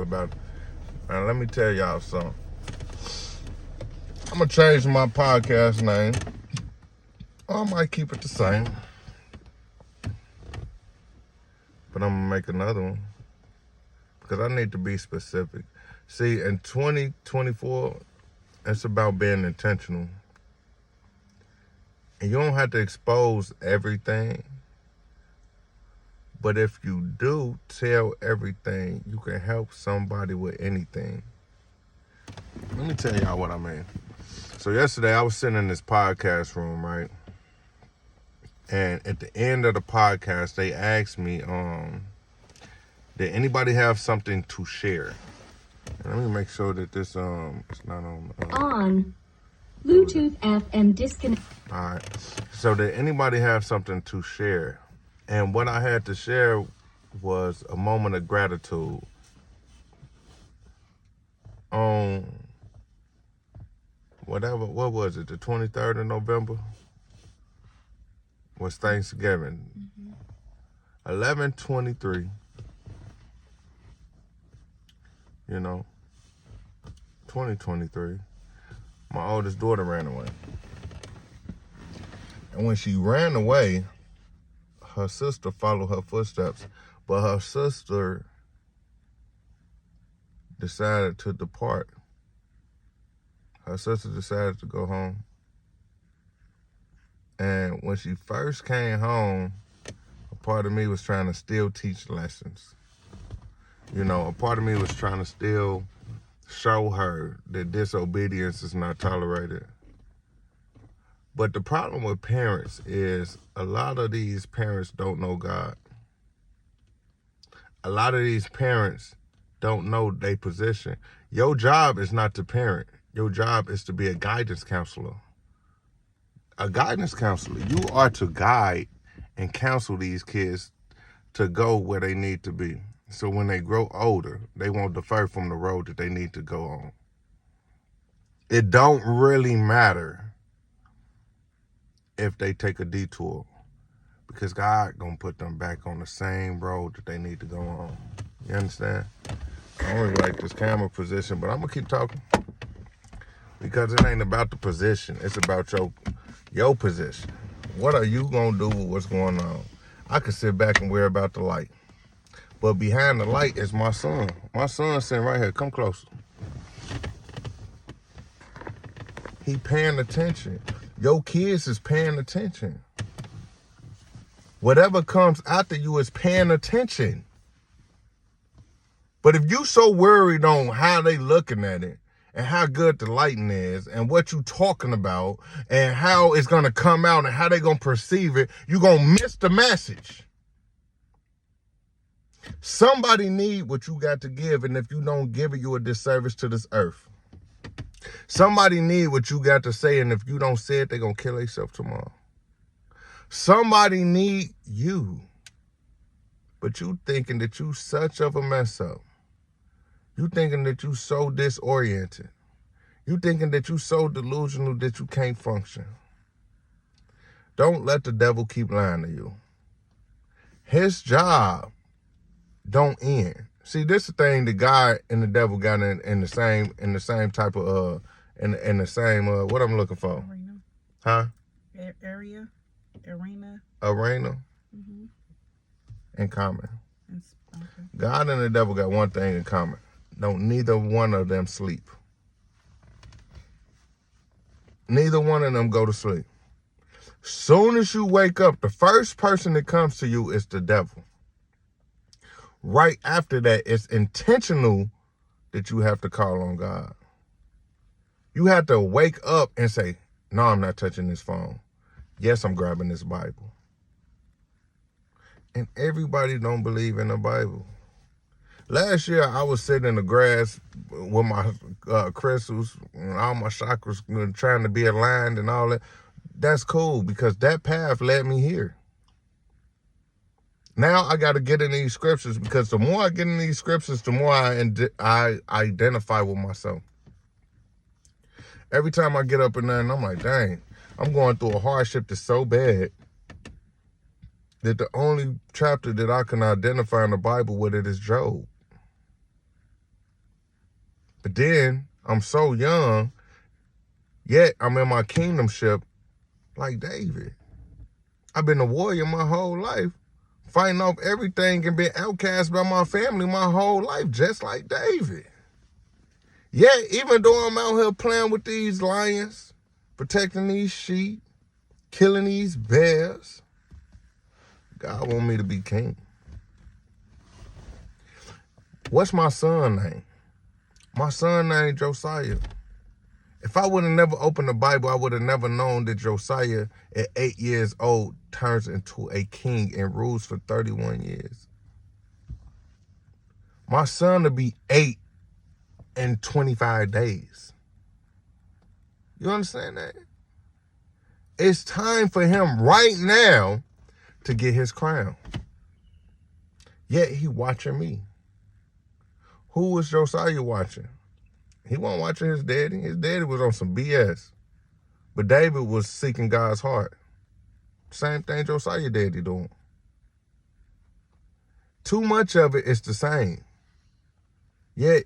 about it. Man, let me tell y'all something. I'm going to change my podcast name. Or I might keep it the same. But I'm going to make another one. Because I need to be specific. See, in 2024, it's about being intentional. And you don't have to expose everything. But if you do tell everything, you can help somebody with anything. Let me tell y'all what I mean. So yesterday I was sitting in this podcast room, right? And at the end of the podcast, they asked me, did anybody have something to share? And let me make sure that this it's not on Bluetooth FM disconnect. All right. So did anybody have something to share? And what I had to share was a moment of gratitude on what was it, the 23rd of November? Was Thanksgiving. 11/23, 2023, my oldest daughter ran away. And when she ran away, her sister followed her footsteps, but her sister decided to depart. Her sister decided to go home. And when she first came home, a part of me was trying to still teach lessons. A part of me was trying to still show her that disobedience is not tolerated. But the problem with parents is a lot of these parents don't know God. A lot of these parents don't know their position. Your job is not to parent. Your job is to be a guidance counselor. A guidance counselor. You are to guide and counsel these kids to go where they need to be. So when they grow older, they won't defer from the road that they need to go on. It don't really matter if they take a detour, because God gonna put them back on the same road that they need to go on. You understand? I don't really like this camera position, but I'm gonna keep talking because it ain't about the position. It's about your position. What are you gonna do with what's going on? I could sit back and worry about the light, but behind the light is my son. My son's sitting right here. Come closer. He paying attention. Your kids is paying attention. Whatever comes after you is paying attention. But if you so worried on how they looking at it and how good the lighting is and what you talking about and how it's going to come out and how they going to perceive it, you going to miss the message. Somebody need what you got to give, and if you don't give it, you a disservice to this earth. Somebody need what you got to say, and if you don't say it, they're going to kill themselves tomorrow. Somebody need you. But you thinking that you such of a mess up. You thinking that you so disoriented. You thinking that you so delusional that you can't function. Don't let the devil keep lying to you. His job don't end. See, this is the thing the God and the devil got in the same type of in the same what I'm looking for. Arena. Huh? Area. Arena. Arena. Mm-hmm. In common. Okay. God and the devil got one thing in common. Don't neither one of them sleep. Neither one of them go to sleep. Soon as you wake up, the first person that comes to you is the devil. Right after that, it's intentional that you have to call on God. You have to wake up and say, no, I'm not touching this phone. Yes, I'm grabbing this Bible. And everybody don't believe in the Bible. Last year, I was sitting in the grass with my crystals and all my chakras trying to be aligned and all that. That's cool because that path led me here. Now I got to get in these scriptures because the more I get in these scriptures, the more I identify with myself. Every time I get up in there and I'm like, dang, I'm going through a hardship that's so bad that the only chapter that I can identify in the Bible with it is Job. But then I'm so young, yet I'm in my kingdomship like David. I've been a warrior my whole life, fighting off everything and been outcast by my family my whole life, just like David. Yet, even though I'm out here playing with these lions, protecting these sheep, killing these bears, God want me to be king. What's my son name? My son named Josiah. If I would have never opened the Bible, I would have never known that Josiah, at 8 years old, turns into a king and rules for 31 years. My son will be 8 in 25 days. You understand that? It's time for him right now to get his crown. Yet he watching me. Who was Josiah watching? He wasn't watching his daddy. His daddy was on some BS. But David was seeking God's heart. Same thing Josiah daddy doing. Too much of it is the same. Yet,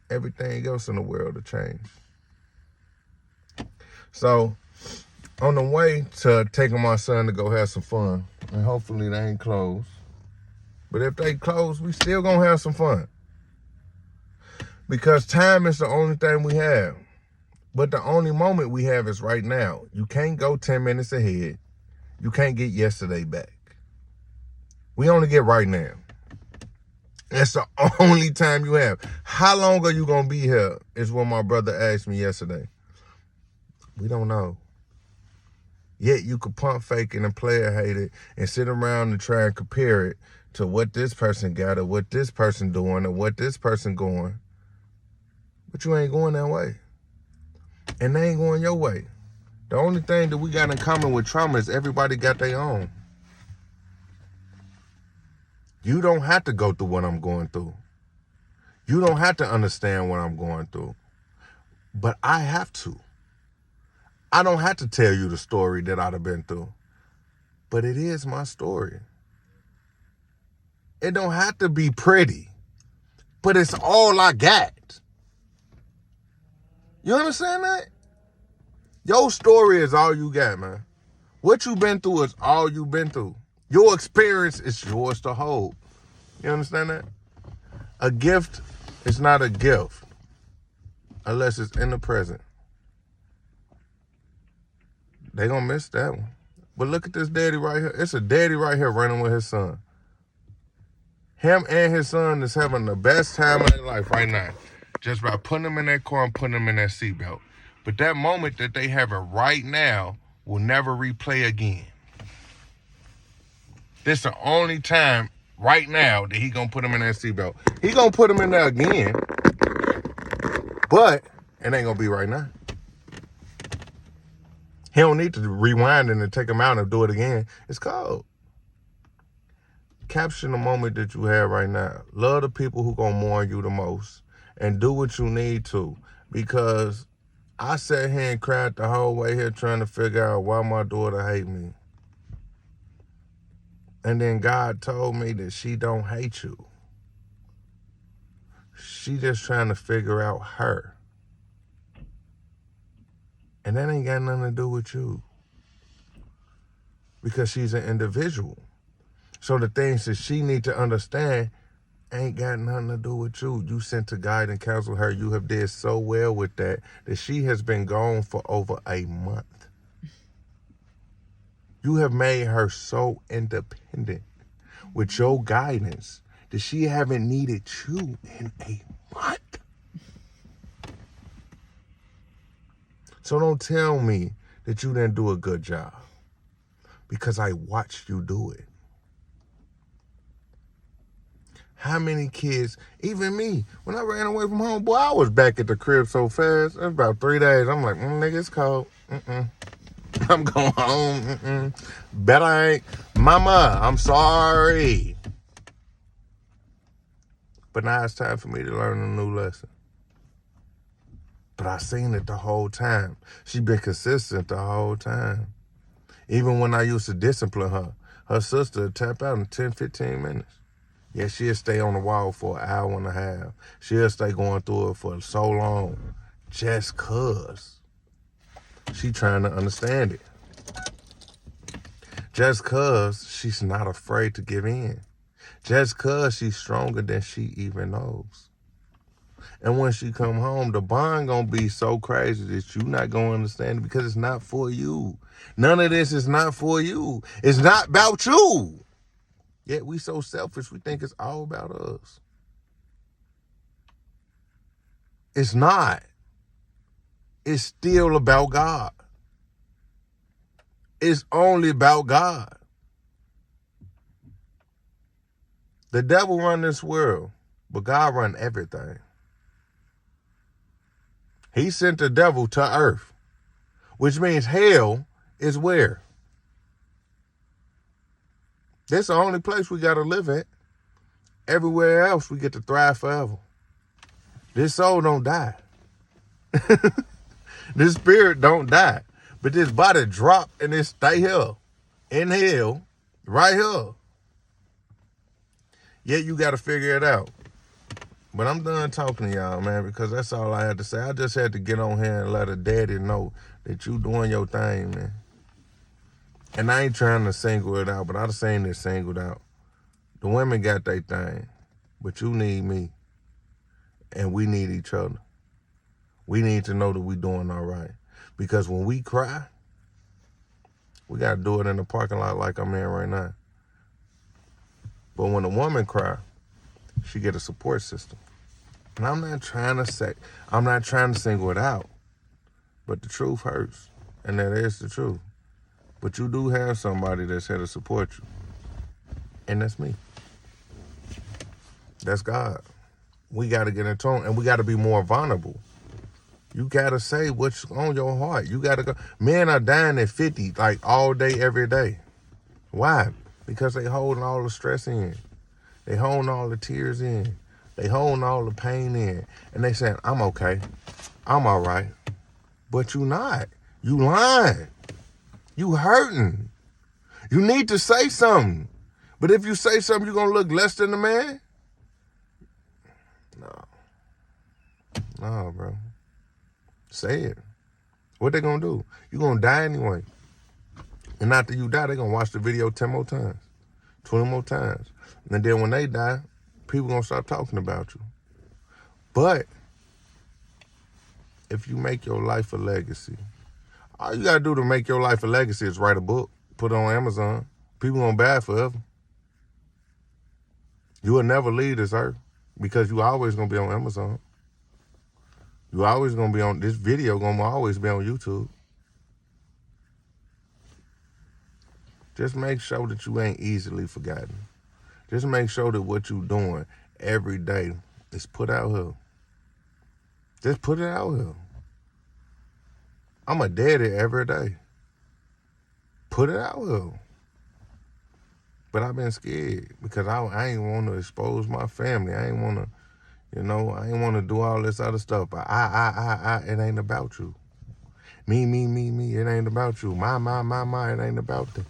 everything else in the world will change. So, on the way to taking my son to go have some fun, and hopefully they ain't closed. But if they close, we still gonna have some fun. Because time is the only thing we have. But the only moment we have is right now. You can't go 10 minutes ahead. You can't get yesterday back. We only get right now. That's the only time you have. How long are you going to be here is what my brother asked me yesterday. We don't know. Yet you could pump fake it and player hate it and sit around and try and compare it to what this person got or what this person doing or what this person going. But you ain't going that way. And they ain't going your way. The only thing that we got in common with trauma is everybody got their own. You don't have to go through what I'm going through. You don't have to understand what I'm going through. But I have to. I don't have to tell you the story that I'd have been through. But it is my story. It don't have to be pretty. But it's all I got. You understand that? Your story is all you got, man. What you been through is all you been through. Your experience is yours to hold. You understand that? A gift is not a gift unless it's in the present. They gonna miss that one. But look at this daddy right here. It's a daddy right here running with his son. Him and his son is having the best time of their life right now. Just by putting them in that car and putting them in that seatbelt. But that moment that they have it right now will never replay again. This the only time right now that he gonna put him in that seatbelt. He gonna put him in there again, but it ain't gonna be right now. He don't need to rewind it and take him out and do it again. It's cold. Capture the moment that you have right now. Love the people who gonna mourn you the most. And do what you need to. Because I sat here and cried the whole way here trying to figure out why my daughter hate me. And then God told me that she don't hate you. She just trying to figure out her. And that ain't got nothing to do with you. Because she's an individual. So the things that she need to understand ain't got nothing to do with you. You sent to guide and counsel her. You have did so well with that she has been gone for over a month. You have made her so independent with your guidance that she haven't needed you in a month. So don't tell me that you didn't do a good job, because I watched you do it. How many kids, even me, when I ran away from home, boy, I was back at the crib so fast. It was about 3 days. I'm like, nigga, it's cold. I'm going home. Bet I ain't. Mama, I'm sorry. But now it's time for me to learn a new lesson. But I seen it the whole time. She been consistent the whole time. Even when I used to discipline her, her sister would tap out in 10, 15 minutes. Yeah, she'll stay on the wall for an hour and a half. She'll stay going through it for so long just cause she trying to understand it. Just cause she's not afraid to give in. Just cause she's stronger than she even knows. And when she come home, the bond gonna be so crazy that you not gonna understand it because it's not for you. None of this is not for you. It's not about you. Yet we so selfish, we think it's all about us. It's not. It's still about God. It's only about God. The devil run this world, but God run everything. He sent the devil to earth, which means hell is where? This is the only place we got to live at. Everywhere else, we get to thrive forever. This soul don't die. This spirit don't die. But this body drop and it stay here. In hell. Right here. Yet you got to figure it out. But I'm done talking to y'all, man, because that's all I had to say. I just had to get on here and let a daddy know that you doing your thing, man. And I ain't trying to single it out, but I've seen this singled out. The women got their thing, but you need me, and we need each other. We need to know that we doing all right. Because when we cry, we got to do it in the parking lot like I'm in right now. But when a woman cry, she get a support system. And I'm not trying to single it out, but the truth hurts, and that is the truth. But you do have somebody that's here to support you, and that's me. That's God. We got to get in tune, and we got to be more vulnerable. You got to say what's on your heart. You got to go. Men are dying at 50, like all day, every day. Why? Because they holding all the stress in. They holding all the tears in. They holding all the pain in. And they saying, I'm okay. I'm all right. But you not. You lying. You hurting. You need to say something. But if you say something, you're going to look less than the man? No, bro. Say it. What they going to do? You're going to die anyway. And after you die, they're going to watch the video 10 more times, 20 more times. And then when they die, people going to start talking about you. But if you make your life a legacy, all you got to do to make your life a legacy is write a book, put it on Amazon. People going to buy it forever. You will never leave this earth because you always going to be on Amazon. You always going to be on, this video going to always be on YouTube. Just make sure that you ain't easily forgotten. Just make sure that what you doing every day is put out here. Just put it out here. I'm a daddy every day. Put it out here. But I've been scared because I ain't want to expose my family. I ain't want to, I ain't want to do all this other stuff. But it ain't about you. Me, it ain't about you. My, it ain't about that.